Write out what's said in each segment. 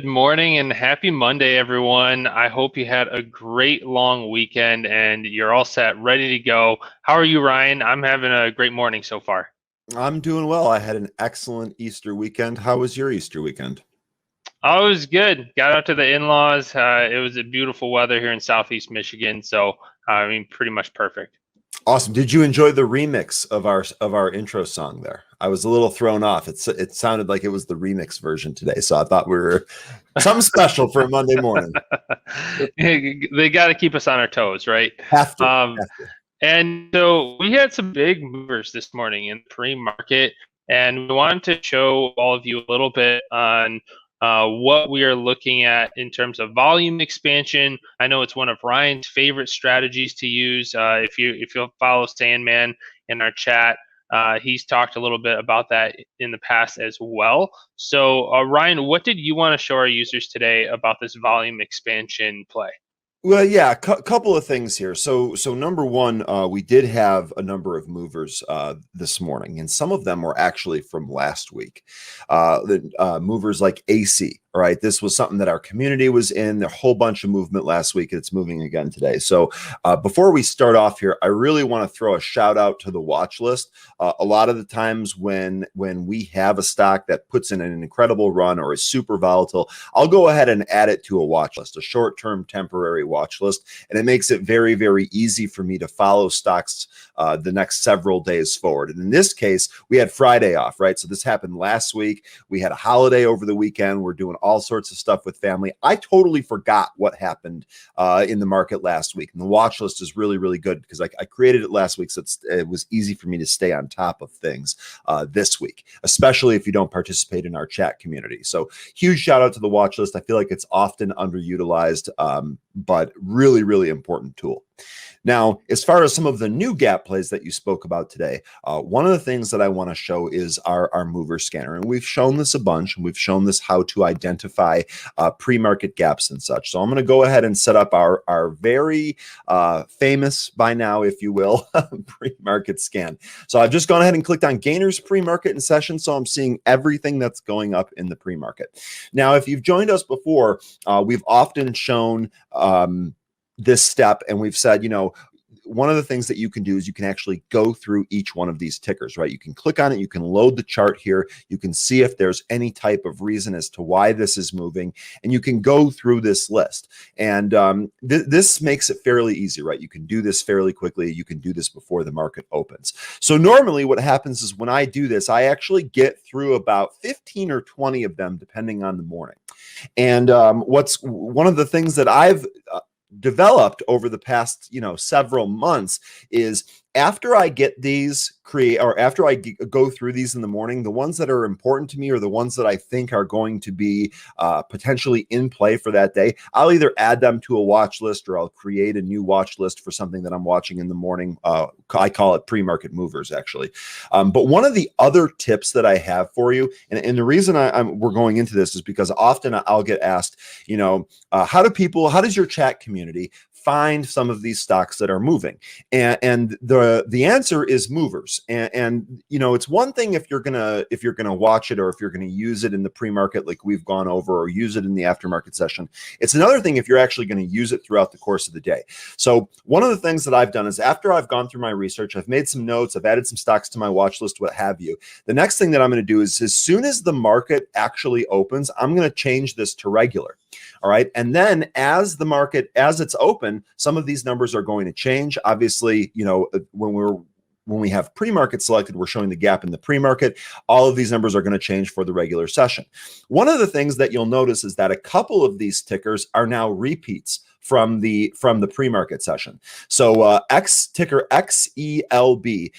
Good morning and happy Monday, everyone. I hope you had a great long weekend and you're all set, ready to go. How are you, Ryan? I'm having a great morning so far. I'm doing well. I had an excellent Easter weekend. How was your Easter weekend? Oh, it was good. Got out to the in-laws. It was a beautiful weather here in Southeast Michigan, so pretty much perfect. Awesome. Did you enjoy the remix of our intro song there? I was a little thrown off. It sounded like it was the remix version today, so I thought we were something special for a Monday morning. They got to keep us on our toes, right? Have to. Um, Have to. And so we had some big movers this morning in the pre-market, and we wanted to show all of you a little bit on what we are looking at in terms of volume expansion. I know it's one of Ryan's favorite strategies to use. If you'll follow Sandman in our chat, he's talked a little bit about that in the past as well. So Ryan, what did you want to show our users today about this volume expansion play? Well, yeah, couple of things here. So number one, we did have a number of movers this morning, and some of them were actually from last week. The movers like AC. All right, this was something that our community was in. A whole bunch of movement last week, and it's moving again today. So before we start off here, I really want to throw a shout out to the watch list. A lot of the times when we have a stock that puts in an incredible run or is super volatile, I'll go ahead and add it to a watch list, a short-term temporary watch list, and it makes it very, very easy for me to follow stocks the next several days forward. And in this case, we had Friday off, right? So this happened last week. We had a holiday over the weekend. We're doing all sorts of stuff with family. I totally forgot what happened in the market last week. And the watch list is really, really good because I created it last week, so it was easy for me to stay on top of things this week, especially if you don't participate in our chat community. So huge shout out to the watch list. I feel like it's often underutilized, but really, really important tool. Now, as far as some of the new gap plays that you spoke about today, one of the things that I want to show is our mover scanner. And we've shown this a bunch, and we've shown this how to identify pre-market gaps and such. So I'm going to go ahead and set up our very famous, by now, if you will, pre-market scan. So I've just gone ahead and clicked on Gainers pre-market in session, so I'm seeing everything that's going up in the pre-market. Now, if you've joined us before, we've often shown this step, and we've said, one of the things that you can do is you can actually go through each one of these tickers, right? You can click on it, you can load the chart here, you can see if there's any type of reason as to why this is moving, and you can go through this list. And this makes it fairly easy, right? You can do this fairly quickly. You can do this before the market opens. So normally what happens is when I do this, I actually get through about 15 or 20 of them, depending on the morning. And what's one of the things that I've developed over the past several months is after I get these after I go through these in the morning, the ones that are important to me or the ones that I think are going to be potentially in play for that day, I'll either add them to a watch list or I'll create a new watch list for something that I'm watching in the morning. I call it pre-market movers, actually. But one of the other tips that I have for you, and the reason we're going into this is because often I'll get asked, how does your chat community find some of these stocks that are moving? And the answer is movers. And it's one thing if you're gonna watch it or if you're gonna use it in the pre-market like we've gone over, or use it in the aftermarket session. It's another thing if you're actually going to use it throughout the course of the day. So one of the things that I've done is after I've gone through my research, I've made some notes, I've added some stocks to my watch list, what have you. The next thing that I'm going to do is as soon as the market actually opens, I'm going to change this to regular. All right. And then as it's open, some of these numbers are going to change. Obviously, when we have pre-market selected, we're showing the gap in the pre-market. All of these numbers are going to change for the regular session. One of the things that you'll notice is that a couple of these tickers are now repeats from the pre-market session. So ticker XELB,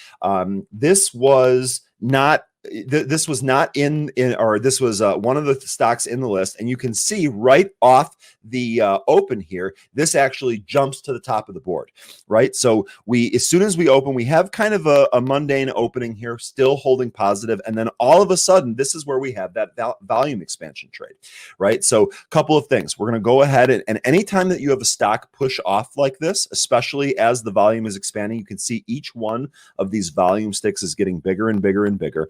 this was not one of the stocks in the list, and you can see right off the open here, this actually jumps to the top of the board, right? So as soon as we open, we have kind of a mundane opening here, still holding positive, and then all of a sudden, this is where we have that volume expansion trade, right? So a couple of things. We're going to go ahead and anytime that you have a stock push off like this, especially as the volume is expanding, you can see each one of these volume sticks is getting bigger and bigger and bigger.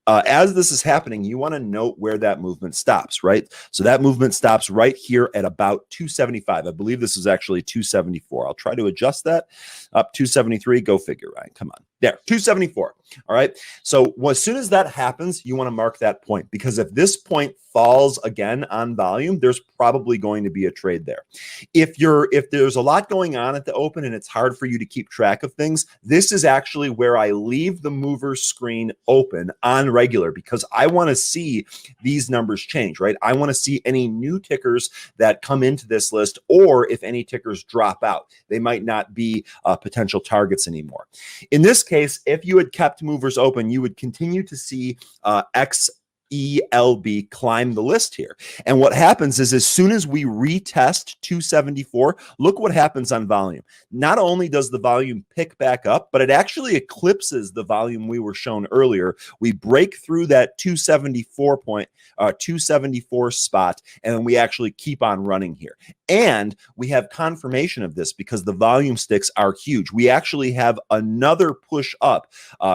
as this is happening, you want to note where that movement stops, right? So that movement stops right here at about 275. I believe this is actually 274. I'll try to adjust that up 273. Go figure, Ryan. Come on. There, 274. All right. So as soon as that happens, you want to mark that point, because if this point falls again on volume, there's probably going to be a trade there. If there's a lot going on at the open and it's hard for you to keep track of things, this is actually where I leave the mover screen open on regular, because I want to see these numbers change, right? I want to see any new tickers that come into this list, or if any tickers drop out, they might not be potential targets anymore. In this case, if you had kept movers open, you would continue to see XELB climb the list here. And what happens is, as soon as we retest 274, look what happens on volume. Not only does the volume pick back up, but it actually eclipses the volume we were shown earlier. We break through that 274 spot, and then we actually keep on running here. And we have confirmation of this because the volume sticks are huge. We actually have another push up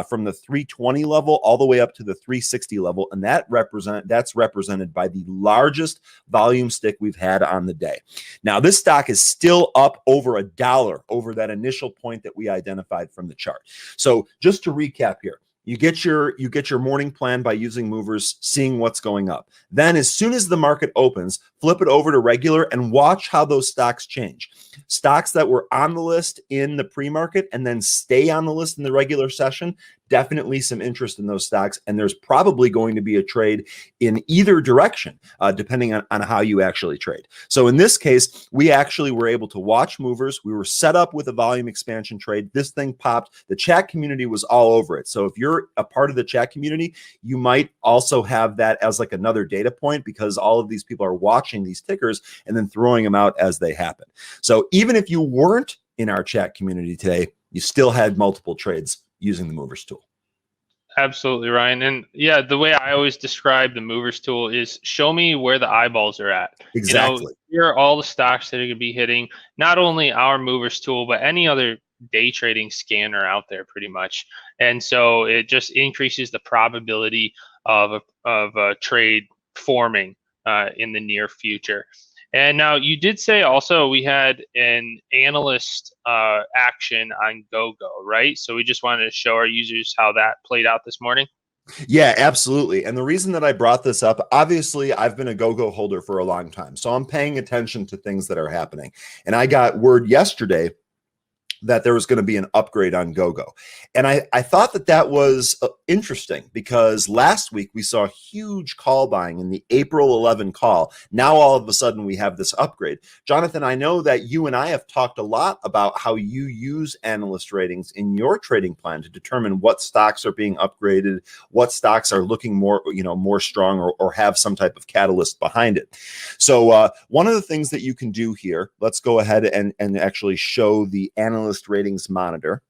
from the 320 level all the way up to the 360 level, and that's represented by the largest volume stick we've had on the day. Now, this stock is still up over $1 over that initial point that we identified from the chart. So just to recap here, you get your morning plan by using movers, seeing what's going up. Then as soon as the market opens, flip it over to regular and watch how those stocks change. Stocks that were on the list in the pre-market and then stay on the list in the regular session, definitely some interest in those stocks. And there's probably going to be a trade in either direction, depending on how you actually trade. So in this case, we actually were able to watch movers. We were set up with a volume expansion trade. This thing popped. The chat community was all over it. So if you're a part of the chat community, you might also have that as like another data point, because all of these people are watching these tickers and then throwing them out as they happen. So even if you weren't in our chat community today, you still had multiple trades using the movers tool. Absolutely, Ryan. And yeah, the way I always describe the movers tool is show me where the eyeballs are at. Exactly. Here are all the stocks that are going to be hitting not only our movers tool, but any other day trading scanner out there pretty much. And so it just increases the probability of a trade forming in the near future. And now you did say also we had an analyst action on GoGo, right? So we just wanted to show our users how that played out this morning. Yeah, absolutely. And the reason that I brought this up, obviously, I've been a GoGo holder for a long time. So I'm paying attention to things that are happening. And I got word yesterday that there was going to be an upgrade on GoGo. And I thought that was interesting, because last week we saw huge call buying in the April 11 call. Now all of a sudden we have this upgrade. Jonathan, I know that you and I have talked a lot about how you use analyst ratings in your trading plan to determine what stocks are being upgraded, what stocks are looking more strong or have some type of catalyst behind it. So one of the things that you can do here, let's go ahead and actually show the analyst ratings monitor.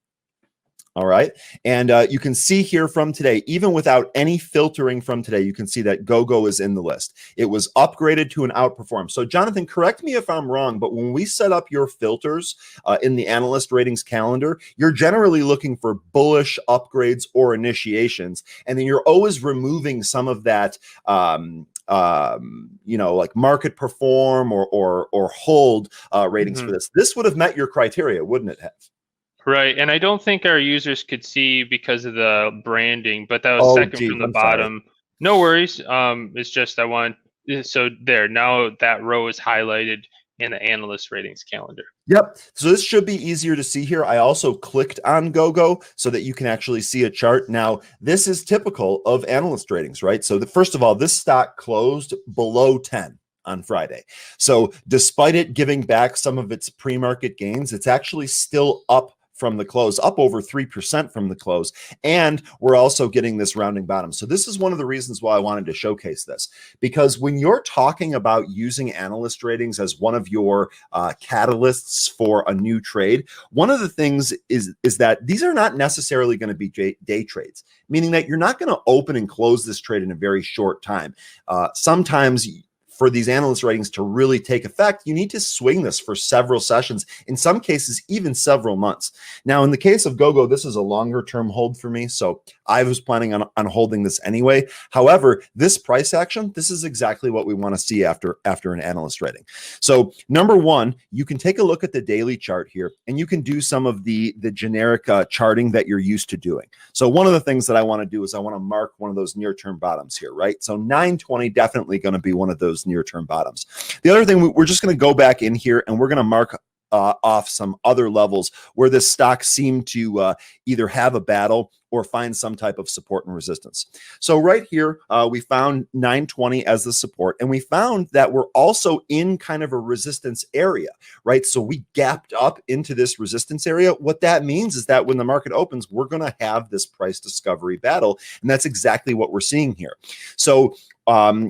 All right. And you can see here from today, even without any filtering from today, you can see that GoGo is in the list. It was upgraded to an outperform. So Jonathan, correct me if I'm wrong, but when we set up your filters in the analyst ratings calendar, you're generally looking for bullish upgrades or initiations. And then you're always removing some of that like market perform or hold ratings for this. This would have met your criteria, wouldn't it have? Right. And I don't think our users could see because of the branding, but that was second from the bottom. Sorry. No worries. It's just so there, now that row is highlighted in the analyst ratings calendar. Yep. So this should be easier to see here. I also clicked on GoGo so that you can actually see a chart. Now, this is typical of analyst ratings, right? So first of all, this stock closed below 10 on Friday. So despite it giving back some of its pre-market gains, it's actually still up from the close, up over 3% from the close. And we're also getting this rounding bottom. So this is one of the reasons why I wanted to showcase this, because when you're talking about using analyst ratings as one of your catalysts for a new trade, one of the things is that these are not necessarily going to be day trades, meaning that you're not going to open and close this trade in a very short time. Sometimes for these analyst ratings to really take effect, you need to swing this for several sessions, in some cases, even several months. Now, in the case of GoGo, this is a longer term hold for me, so I was planning on holding this anyway. However, this price action, this is exactly what we want to see after an analyst rating. So number one, you can take a look at the daily chart here, and you can do some of the generic charting that you're used to doing. So one of the things that I want to do is I want to mark one of those near-term bottoms here, right? So 920 definitely going to be one of those near-term bottoms. The other thing, we're just going to go back in here and we're going to mark off some other levels where this stock seemed to either have a battle or find some type of support and resistance. So right here, we found 920 as the support, and we found that we're also in kind of a resistance area, right? So we gapped up into this resistance area. What that means is that when the market opens, we're going to have this price discovery battle, and that's exactly what we're seeing here. So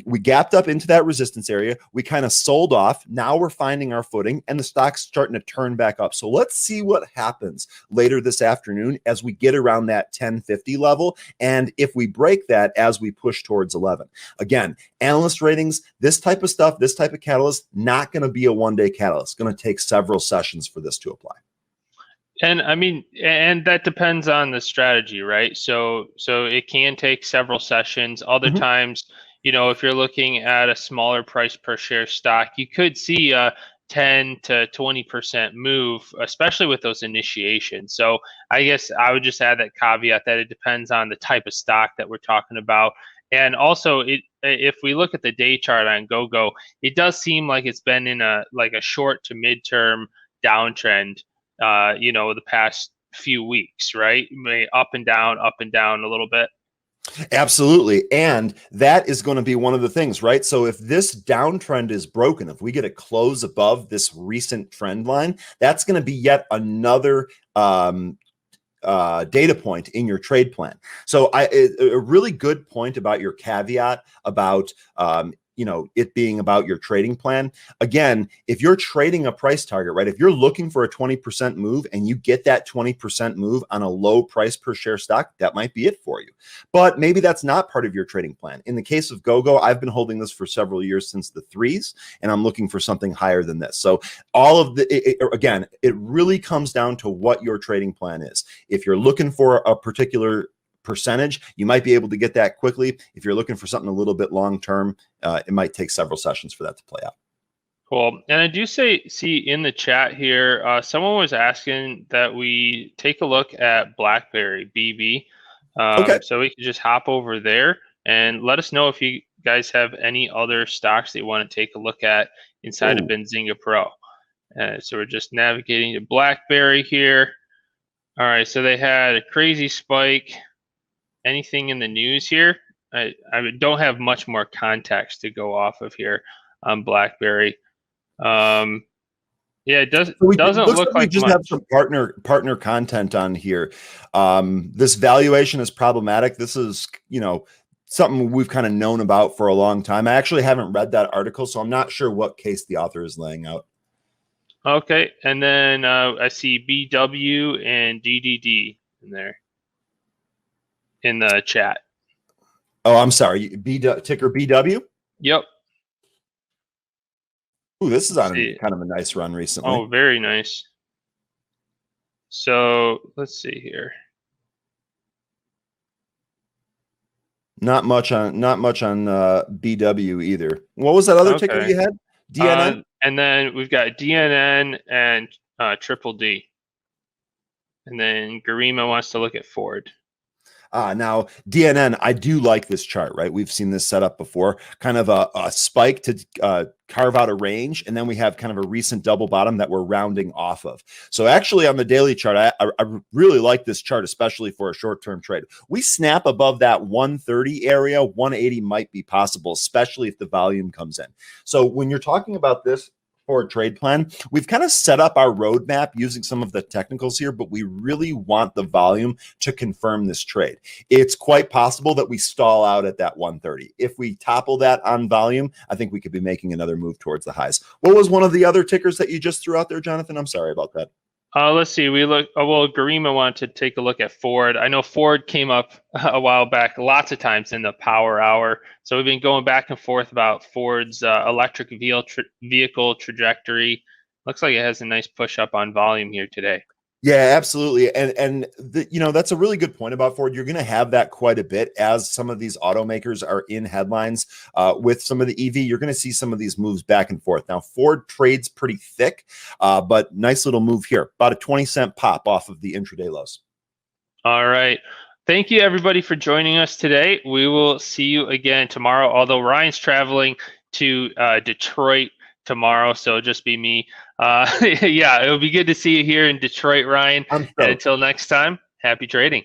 we gapped up into that resistance area. We kind of sold off. Now we're finding our footing, and the stock's starting to turn back up. So let's see what happens later this afternoon as we get around that 1050 level, and if we break that as we push towards 11. Again, analyst ratings, this type of stuff, this type of catalyst, not going to be a one-day catalyst. It's going to take several sessions for this to apply. And I mean, and that depends on the strategy, right? So it can take several sessions. Other times, you know, if you're looking at a smaller price per share stock, you could see a 10 to 20% move, especially with those initiations. So I guess I would just add that caveat that it depends on the type of stock that we're talking about. And also, if we look at the day chart on GoGo, it does seem like it's been in a short to midterm downtrend, you know, the past few weeks, right? Up and down a little bit. Absolutely. And that is going to be one of the things, right? So if this downtrend is broken, if we get a close above this recent trend line, that's going to be yet another data point in your trade plan. So a really good point about your caveat about you know, it being about your trading plan. Again, if you're trading a price target, right? If you're looking for a 20% move and you get that 20% move on a low price per share stock, that might be it for you. But maybe that's not part of your trading plan. In the case of GoGo, I've been holding this for several years since the threes, and I'm looking for something higher than this. So all of again, it really comes down to what your trading plan is. If you're looking for a particular percentage, you might be able to get that quickly. If you're looking for something a little bit long term, it might take several sessions for that to play out. Cool. And I do see in the chat here, someone was asking that we take a look at BlackBerry BB. Okay. So we can just hop over there and let us know if you guys have any other stocks that you want to take a look at inside of Benzinga Pro. So we're just navigating to BlackBerry here. All right. So they had a crazy spike. Anything in the news here? I don't have much more context to go off of here on BlackBerry. Yeah, it doesn't look like we just much. have some partner content on here. This valuation is problematic. This is, you know, something we've kind of known about for a long time. I actually haven't read that article, so I'm not sure what case the author is laying out. Okay, and then I see BW and DDD in there in the chat. Oh, I'm sorry. Ticker BW? Yep. Ooh, this is on kind of a nice run recently. Oh, very nice. So let's see here. Not much on BW either. What was that other ticker you had? DNN? And then we've got DNN and Triple D. And then Garima wants to look at Ford. Now, DNN, I do like this chart, right? We've seen this set up before, kind of a spike to carve out a range, and then we have kind of a recent double bottom that we're rounding off of. So actually on the daily chart, I really like this chart, especially for a short-term trade. We snap above that 130 area, 180 might be possible, especially if the volume comes in. So when you're talking about this for a trade plan, we've kind of set up our roadmap using some of the technicals here, but we really want the volume to confirm this trade. It's quite possible that we stall out at that 130. If we topple that on volume, I think we could be making another move towards the highs. What was one of the other tickers that you just threw out there, Jonathan? I'm sorry about that. Let's see. We look. Well, Garima wanted to take a look at Ford. I know Ford came up a while back, lots of times in the Power Hour. So we've been going back and forth about Ford's electric vehicle trajectory. Looks like it has a nice push up on volume here today. Yeah, absolutely. That's a really good point about Ford. You're going to have that quite a bit as some of these automakers are in headlines with some of the EV. You're going to see some of these moves back and forth. Now, Ford trades pretty thick, but nice little move here. About a 20-cent pop off of the intraday lows. All right. Thank you, everybody, for joining us today. We will see you again tomorrow, although Ryan's traveling to Detroit tomorrow, so it'll just be me. Yeah, it'll be good to see you here in Detroit, Ryan. And until next time, happy trading.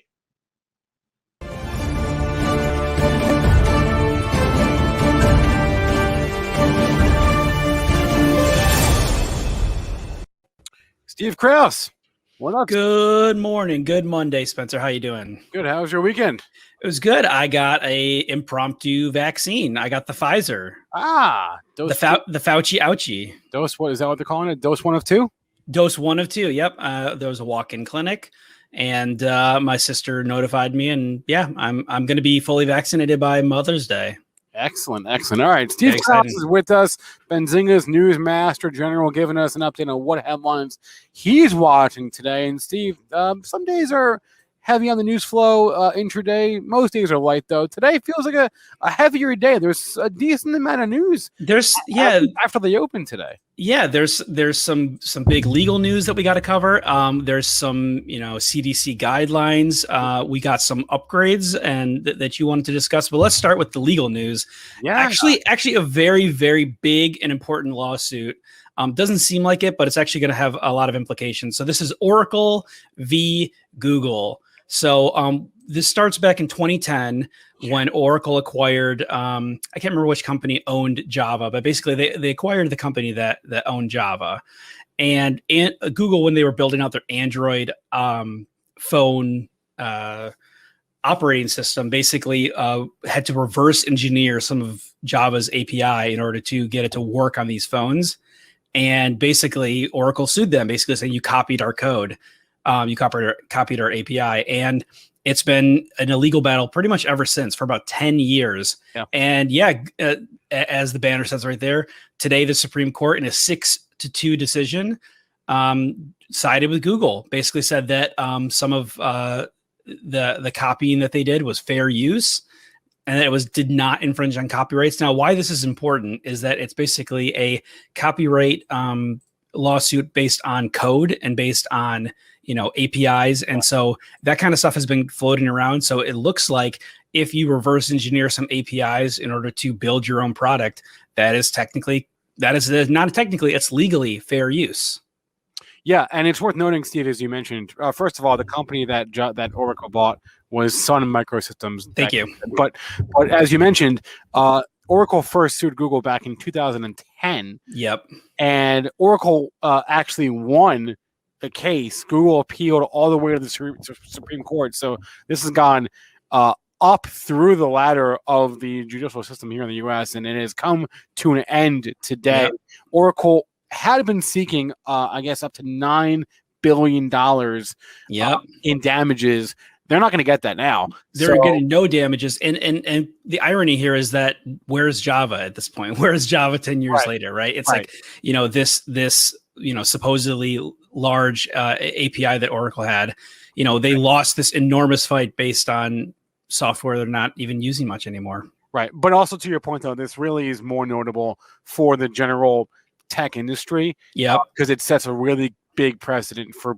Steve Krause. What up? Good morning. Good Monday, Spencer. How you doing? Good. How was your weekend? It was good. I got a impromptu vaccine. I got the Pfizer. The Fauci ouchie. Dose, what is that what they're calling it? Dose 1 of 2? Dose 1 of 2. Yep. There was a walk-in clinic, and my sister notified me, and yeah, I'm going to be fully vaccinated by Mother's Day. Excellent. All right. Steve Krause is with us, Benzinga's news master general, giving us an update on what headlines he's watching today. And Steve, some days are heavy on the news flow intraday. Most days are light, though. Today feels like a heavier day. There's a decent amount of news. After the open today. Yeah, there's some big legal news that we got to cover. There's some CDC guidelines. We got some upgrades and that you wanted to discuss. But let's start with the legal news. Yeah, actually, a very, very big and important lawsuit. Doesn't seem like it, but it's actually going to have a lot of implications. So this is Oracle v. Google. So this starts back in 2010 when Oracle acquired, I can't remember which company owned Java, but basically they acquired the company that owned Java. And Google, when they were building out their Android phone operating system, basically had to reverse engineer some of Java's API in order to get it to work on these phones. And basically Oracle sued them, basically saying you copied our code. You copied our API, and it's been an illegal battle pretty much ever since for about 10 years. Yeah. And as the banner says right there, today the Supreme Court in a 6-2 decision sided with Google. Basically said that some of the copying that they did was fair use, and that it did not infringe on copyrights. Now, why this is important is that it's basically a copyright lawsuit based on code and based on APIs. And so that kind of stuff has been floating around. So it looks like if you reverse engineer some APIs in order to build your own product, it's legally fair use. Yeah. And it's worth noting, Steve, as you mentioned, first of all, the company that Oracle bought was Sun Microsystems. Thank you. But as you mentioned, Oracle first sued Google back in 2010. Yep. And Oracle actually won the case. Google appealed all the way to the Supreme Court. So this has gone up through the ladder of the judicial system here in the U.S., and it has come to an end today. Yep. Oracle had been seeking, up to $9 billion in damages. They're not going to get that now. They're getting no damages. And the irony here is that where's Java at this point? Where's Java 10 years later, right? It's like, this supposedly large API that Oracle had, they lost this enormous fight based on software they're not even using much anymore. Right. But also to your point, though, this really is more notable for the general tech industry. Yeah. Because it sets a really big precedent for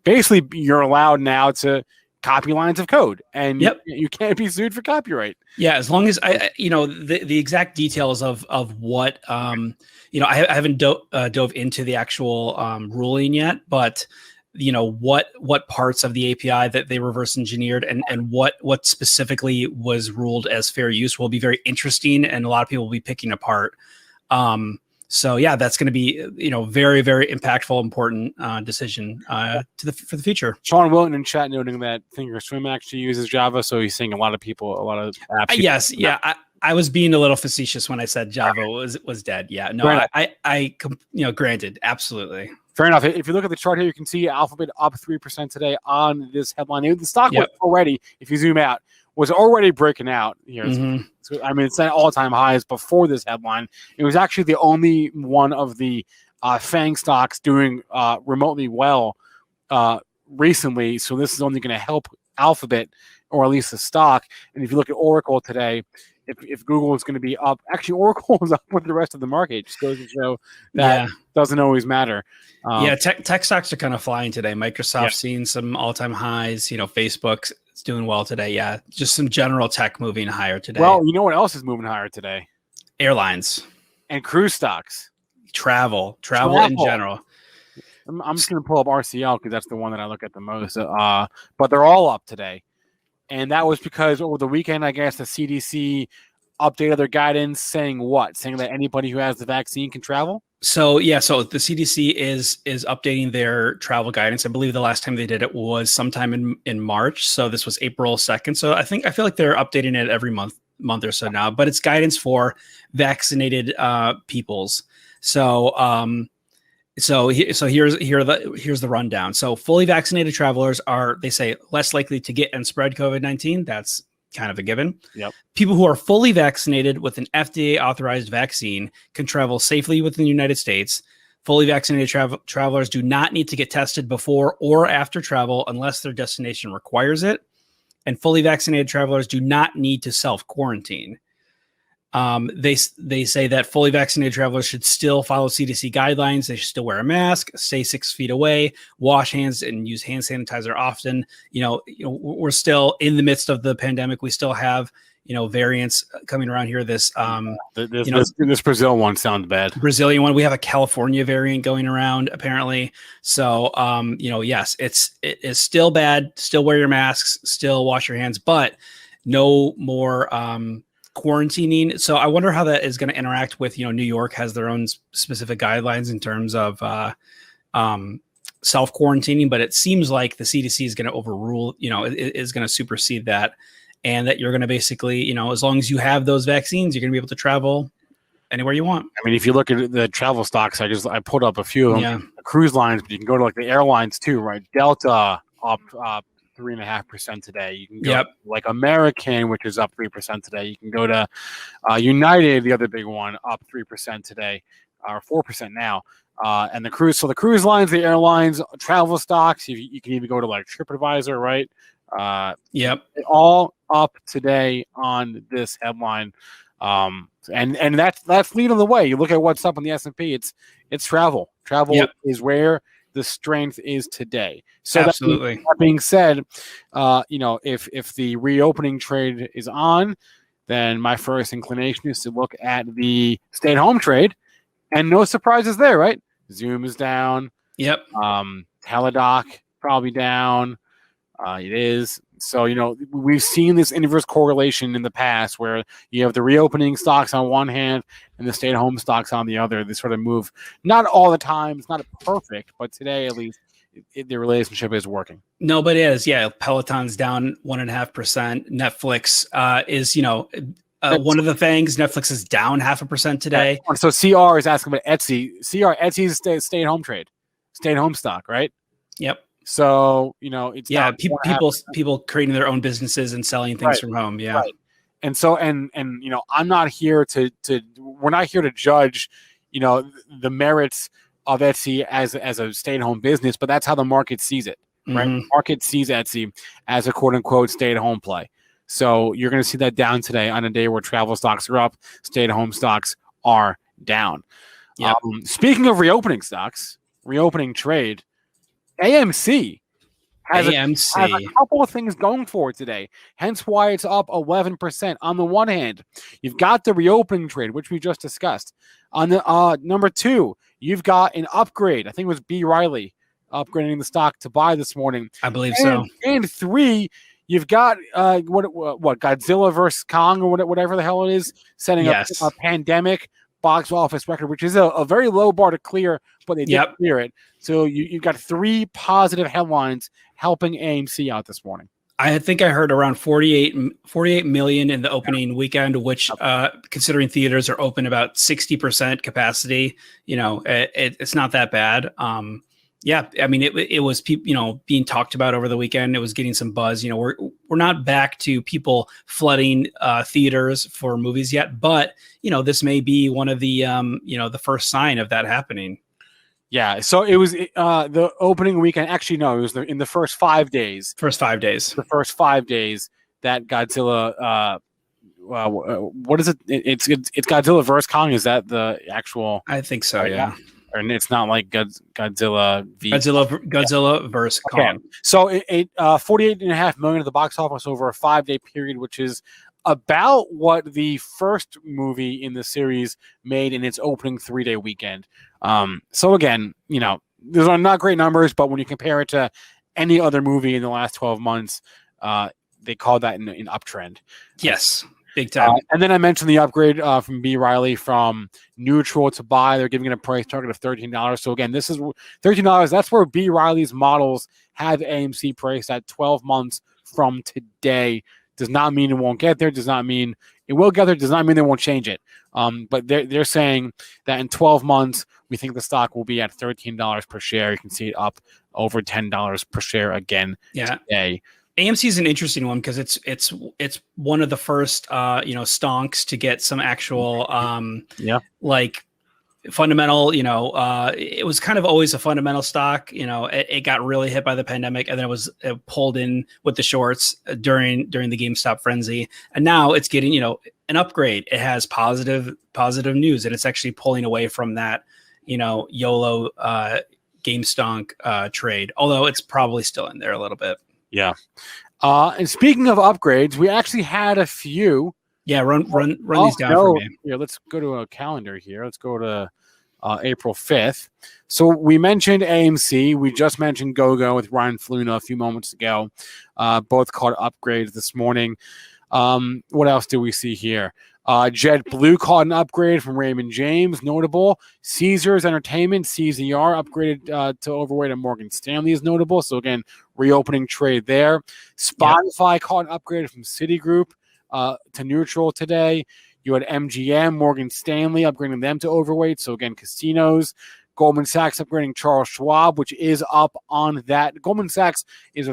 basically you're allowed now to copy lines of code, and you can't be sued for copyright. Yeah, as long as the exact details of what I haven't dove into the actual ruling yet, but what parts of the API that they reverse engineered and what specifically was ruled as fair use will be very interesting, and a lot of people will be picking apart. So yeah, that's going to be very, very impactful, important decision for the future. Sean Wilton in chat noting that Thinkorswim actually uses Java, so he's seeing a lot of apps. Yes, yeah, I was being a little facetious when I said Java was dead. Yeah, no, right. I granted, absolutely. Fair enough. If you look at the chart here, you can see Alphabet up 3% today on this headline. The stock was already, if you zoom out, was already breaking out here. So, I mean, it's at all-time highs before this headline. It was actually the only one of the FANG stocks doing remotely well recently. So this is only going to help Alphabet, or at least the stock. And if you look at Oracle today, if Google is going to be up, actually Oracle is up with the rest of the market. It just goes to show that doesn't always matter. Tech stocks are kind of flying today. Microsoft seeing some all-time highs. Facebook is doing well today. Yeah, just some general tech moving higher today. Well, you know what else is moving higher today? Airlines and cruise stocks. Travel in general. I'm just going to pull up RCL because that's the one that I look at the most. But they're all up today. And that was because over the weekend, I guess, the CDC updated their guidance saying what? Saying that anybody who has the vaccine can travel? So the CDC is updating their travel guidance. I believe the last time they did it was sometime in March. So this was April 2nd. So I feel like they're updating it every month or so now. But it's guidance for vaccinated peoples. So here's the rundown. So fully vaccinated travelers are, they say, less likely to get and spread COVID-19. That's kind of a given. Yep. People who are fully vaccinated with an FDA authorized vaccine can travel safely within the United States. Fully vaccinated travelers do not need to get tested before or after travel unless their destination requires it. And fully vaccinated travelers do not need to self-quarantine. They say that fully vaccinated travelers should still follow CDC guidelines. They should still wear a mask, stay 6 feet away, wash hands, and use hand sanitizer often. We're still in the midst of the pandemic. We still have, variants coming around here. This Brazil one sounds bad. Brazilian one. We have a California variant going around apparently. So, yes, it is still bad. Still wear your masks. Still wash your hands, but no more quarantining. So I wonder how that is going to interact with, New York has their own specific guidelines in terms of self-quarantining, but it seems like the CDC is going to overrule, is going to supersede that, and that you're going to basically, as long as you have those vaccines, you're going to be able to travel anywhere you want. I mean, if you look at the travel stocks, I pulled up a few of them, the cruise lines, but you can go to like the airlines too, right? Delta up 3.5% today. You can go like American, which is up 3% today. You can go to United, the other big one, up 3% today, or 4% now. And the cruise lines, the airlines, travel stocks. You can even go to like TripAdvisor, right? All up today on this headline. And that's leading the way. You look at what's up on the S&P. It's travel. Travel is where the strength is today. So absolutely. That being said, if the reopening trade is on, then my first inclination is to look at the stay-at-home trade, and no surprises there, right? Zoom is down. Yep. Teladoc probably down. It is. So, we've seen this inverse correlation in the past where you have the reopening stocks on one hand and the stay-at-home stocks on the other. They sort of move, not all the time. It's not perfect, but today at least the relationship is working. No, but it is. Yeah. Peloton's down 1.5%. Netflix is, one of the things. Netflix is down 0.5% today. So CR is asking about Etsy. Etsy's stay-at-home trade, stay-at-home stock, right? Yep. So, it's people creating their own businesses and selling things from home. Yeah. Right. And so, and I'm not here we're not here to judge, the merits of Etsy as a stay-at-home business, but that's how the market sees it, right? The market sees Etsy as a quote unquote stay-at-home play. So you're going to see that down today on a day where travel stocks are up, stay-at-home stocks are down. Yep. Speaking of reopening stocks, reopening trade, AMC has a couple of things going for it today, hence why it's up 11%. On the one hand, you've got the reopening trade, which we just discussed. On the number two, you've got an upgrade. I think it was B. Riley upgrading the stock to buy this morning. I believe so. And three, you've got what Godzilla versus Kong or whatever the hell it is, setting up a pandemic box office record, which is a very low bar to clear, but they did clear it. So you've got three positive headlines helping AMC out this morning. I think I heard around 48 million in the opening weekend, which, considering theaters are open about 60% capacity, it's not that bad. Yeah, I mean, it was being talked about over the weekend. It was getting some buzz. We're not back to people flooding theaters for movies yet, but this may be one of the the first sign of that happening. Yeah, so it was the opening weekend. Actually, no, it was in the first 5 days. The first 5 days that Godzilla. What is it? It's Godzilla vs Kong. Is that the actual? I think so. Yeah. And it's not like Godzilla vs Kong. Okay. So it 48.5 million at the box office over a 5-day period, which is about what the first movie in the series made in its opening 3-day weekend. So again, those are not great numbers, but when you compare it to any other movie in the last 12 months, they call that an uptrend. Yes, big time. And then I mentioned the upgrade from B. Riley from neutral to buy. They're giving it a price target of $13. So again, this is $13. That's where B. Riley's models have AMC priced at 12 months from today. Does not mean it won't get there. Does not mean it will get there. Does not mean they won't change it. But they're saying that in 12 months, we think the stock will be at $13 per share. You can see it up over $10 per share again today. AMC is an interesting one because it's one of the first stonks to get some actual like fundamental. It was kind of always a fundamental stock. It got really hit by the pandemic, and then it pulled in with the shorts during the GameStop frenzy, and now it's getting an upgrade. It has positive news, and it's actually pulling away from that YOLO GameStonk trade, although it's probably still in there a little bit. Yeah. And speaking of upgrades, we actually had a few. Yeah, run these down for me. Here, let's go to a calendar here. Let's go to April 5th. So we mentioned AMC. We just mentioned GoGo with Ryan Faloona a few moments ago. Both caught upgrades this morning. What else do we see here? JetBlue caught an upgrade from Raymond James, notable. Caesars Entertainment, CZR, upgraded to overweight, and Morgan Stanley is notable. So again, reopening trade there. Spotify caught an upgrade from Citigroup to neutral today. You had MGM, Morgan Stanley upgrading them to overweight. So again, casinos. Goldman Sachs upgrading Charles Schwab, which is up on that. Goldman Sachs is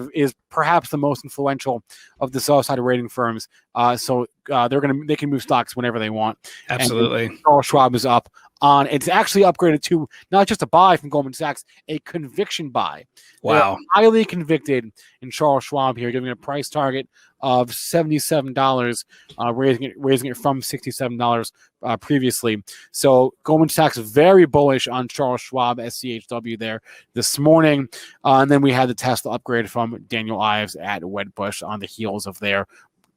perhaps the most influential of the sell-side rating firms. So they can move stocks whenever they want. Absolutely. And Charles Schwab is up on. It's actually upgraded to not just a buy from Goldman Sachs, a conviction buy. Wow. They're highly convicted in Charles Schwab here, giving it a price target of $77, raising it from $67 previously. So Goldman Sachs very bullish on Charles Schwab, SCHW there this morning. And then we had the Tesla upgrade from Daniel Ives at Wedbush on the heels of their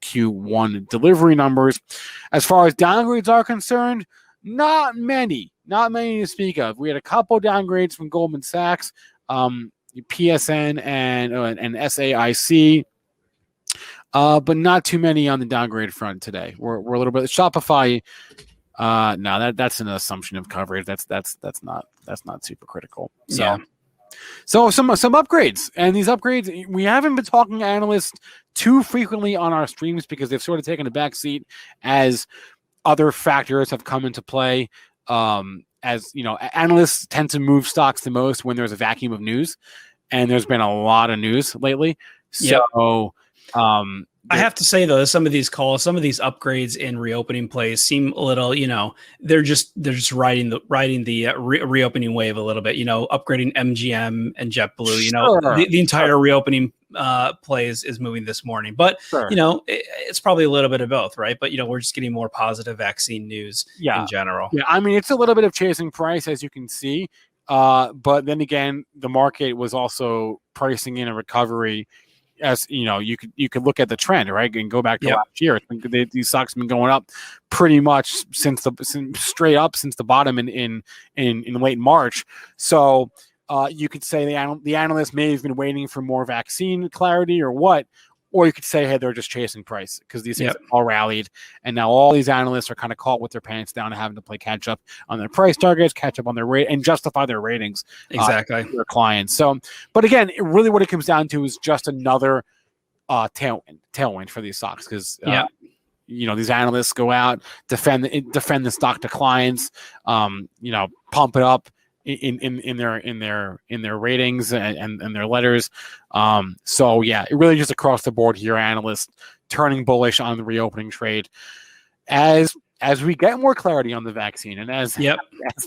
Q1 delivery numbers. As far as downgrades are concerned, not many to speak of. We had a couple downgrades from Goldman Sachs, PSN and SAIC. But not too many on the downgrade front today. We're a little bit Shopify. No, that's an assumption of coverage. That's not super critical. So, yeah. So some upgrades, and these upgrades we haven't been talking to analysts too frequently on our streams because they've sort of taken a back seat as other factors have come into play. As analysts tend to move stocks the most when there's a vacuum of news, and there's been a lot of news lately. So. I have to say though, some of these upgrades in reopening plays seem a little, they're just riding the reopening wave a little bit. Upgrading MGM and JetBlue. Sure. The entire reopening plays is moving this morning, but sure. It's probably a little bit of both, right? But we're just getting more positive vaccine news in general. Yeah, I mean it's a little bit of chasing price, as you can see, but then again, the market was also pricing in a recovery. As you could look at the trend, right, and go back to last year. These stocks have been going up pretty much since straight up since the bottom in late March. So you could say the analysts may have been waiting for more vaccine clarity or what, or you could say, hey, they're just chasing price because these things have all rallied, and now all these analysts are kind of caught with their pants down and having to play catch up on their price targets, catch up on their rate, and justify their ratings exactly to their clients. So, but again, really, what it comes down to is just another tailwind for these stocks because these analysts go out, defend the stock to clients, pump it up in their ratings and their letters. So yeah, it really just across the board here, analysts turning bullish on the reopening trade as we get more clarity on the vaccine and as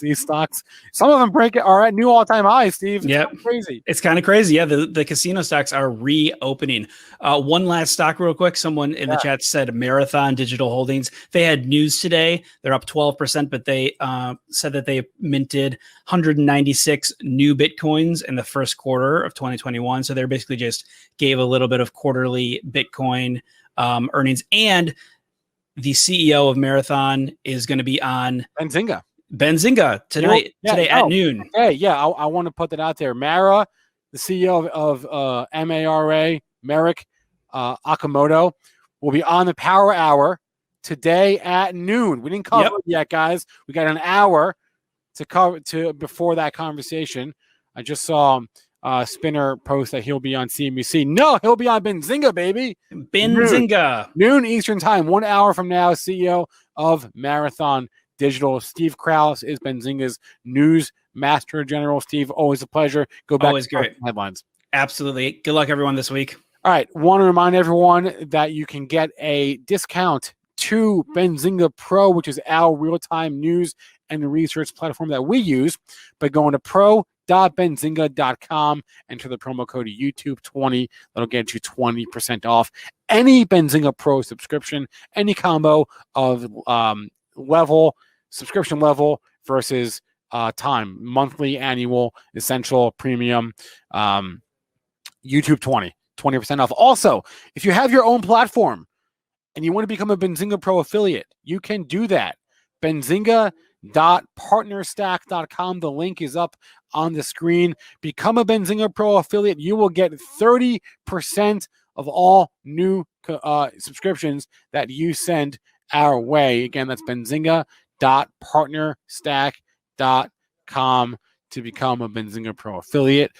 these stocks, some of them are at new all-time highs, Steve. It's crazy. It's kind of crazy. Yeah, the casino stocks are reopening. One last stock real quick. Someone in the chat said Marathon Digital Holdings. They had news today. They're up 12%, but they said that they minted 196 new Bitcoins in the first quarter of 2021. So they're basically just gave a little bit of quarterly Bitcoin earnings. And the CEO of Marathon is going to be on Benzinga today at noon. Hey, I want to put that out there. Mara, the CEO of MARA, Merrick Akamoto, will be on the Power Hour today at noon. We didn't cover it yet, guys. We got an hour to cover before that conversation. I just saw Spinner post that he'll be on CNBC. No, he'll be on Benzinga, baby. Benzinga. Noon Eastern time, 1 hour from now, CEO of Marathon Digital. Steve Krause is Benzinga's news master general. Steve, always a pleasure. Go back always to great headlines. Absolutely. Good luck, everyone, this week. All right. Want to remind everyone that you can get a discount to Benzinga Pro, which is our real-time news and research platform that we use, by going to pro.benzinga.com, enter the promo code YouTube20. That'll get you 20% off any Benzinga Pro subscription, any combo of subscription level versus time, monthly, annual, essential, premium, YouTube 20% off. Also, if you have your own platform and you want to become a Benzinga Pro affiliate, you can do that. Benzinga.partnerstack.com. The link is up on the screen. Become a Benzinga Pro affiliate. You will get 30% of all new subscriptions that you send our way. Again, that's benzinga.partnerstack.com to become a Benzinga Pro affiliate.